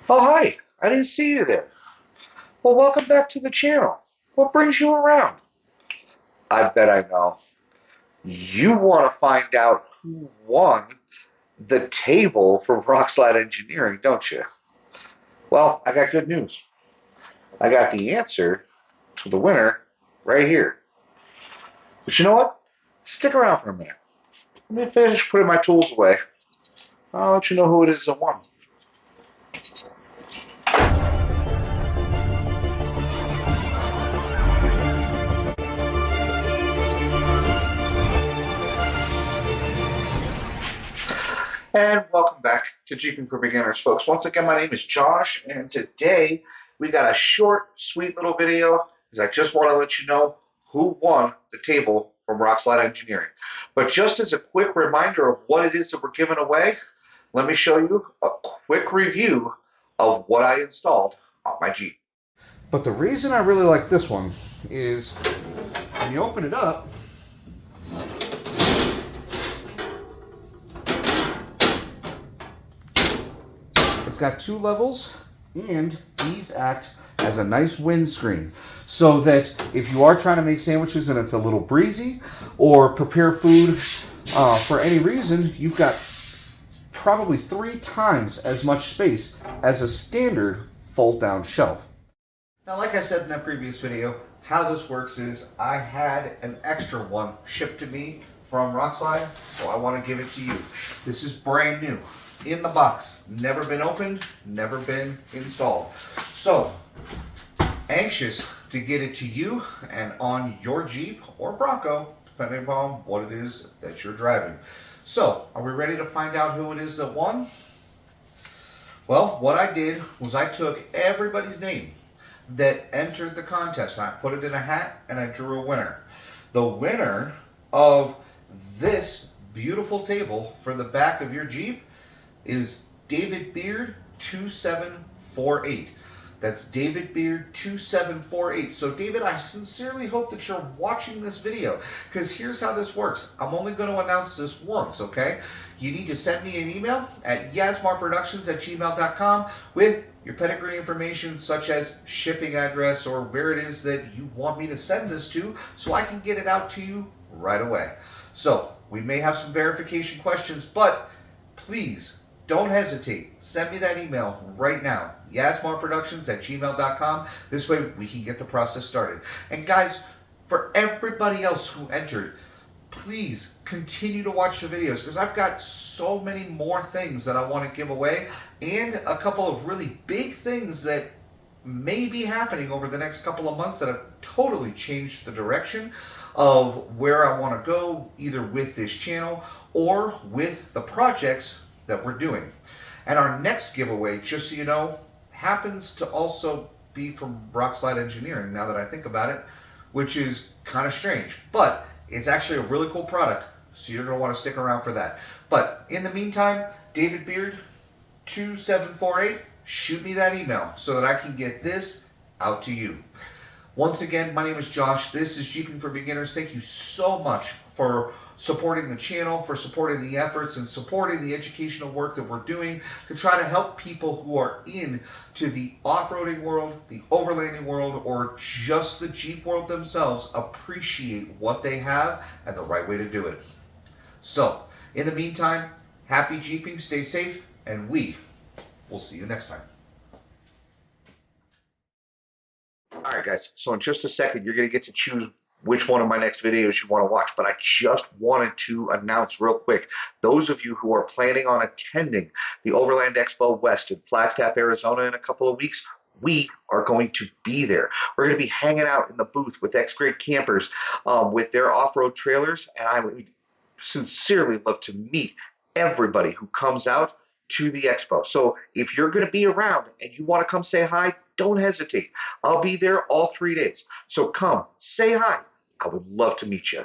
Oh, hi. I didn't see you there. Well, welcome back to the channel. What brings you around? I bet I know. You want to find out who won the table for Rockslide Engineering, don't you? Well, I got good news. I got the answer to the winner right here. But you know what? Stick around for a minute. Let me finish putting my tools away. I'll let you know who it is that won. And welcome back to Jeeping for Beginners, folks. Once again, my name is Josh, and today we got a short, sweet little video because I just want to let you know who won the table from Rockslide Engineering. But just as a quick reminder of what it is that we're giving away, let me show you a quick review of what I installed on my Jeep. But the reason I really like this one is when you open it up, it's got two levels, and these act as a nice windscreen so that if you are trying to make sandwiches and it's a little breezy or prepare food for any reason, you've got probably 3 times as much space as a standard fold-down shelf. Now, like I said in that previous video, how this works is I had an extra one shipped to me from Rockslide, so I want to give it to you. This is brand new, in the box, never been opened, never been installed. So, anxious to get it to you and on your Jeep or Bronco, depending upon what it is that you're driving. So, are we ready to find out who it is that won? Well, what I did was I took everybody's name that entered the contest and I put it in a hat and I drew a winner. The winner of this beautiful table for the back of your Jeep is David Beard 2748. That's David Beard 2748. So David, I sincerely hope that you're watching this video, because here's how this works. I'm only going to announce this once, okay? You need to send me an email at yasmarproductions@gmail.com with your pedigree information, such as shipping address or where it is that you want me to send this to, so I can get it out to you right away. So we may have some verification questions, but please don't hesitate. Send me that email right now, yasmarproductions@gmail.com. This way we can get the process started. And guys, for everybody else who entered, please continue to watch the videos, because I've got so many more things that I want to give away, and a couple of really big things that may be happening over the next couple of months that have totally changed the direction of where I want to go, either with this channel or with the projects that we're doing. And our next giveaway, just so you know, happens to also be from Rockslide Engineering, now that I think about it, which is kind of strange, but it's actually a really cool product, so you're going to want to stick around for that. But in the meantime, David Beard 2748, shoot me that email so that I can get this out to you. Once again, my name is Josh. This is Jeeping for Beginners. Thank you so much for supporting the channel, for supporting the efforts, and supporting the educational work that we're doing to try to help people who are into the off-roading world, the overlanding world, or just the Jeep world themselves appreciate what they have and the right way to do it. So, in the meantime, happy Jeeping, stay safe, and we will see you next time. All right, guys, so in just a second, you're going to get to choose which one of my next videos you want to watch, but I just wanted to announce real quick, those of you who are planning on attending the Overland Expo West in Flagstaff, Arizona in a couple of weeks, we are going to be there. We're going to be hanging out in the booth with X-Grade campers with their off-road trailers, and I would sincerely love to meet everybody who comes out to the expo. So if you're going to be around and you want to come say hi, don't hesitate. I'll be there all 3 days. So come, say hi. I would love to meet you.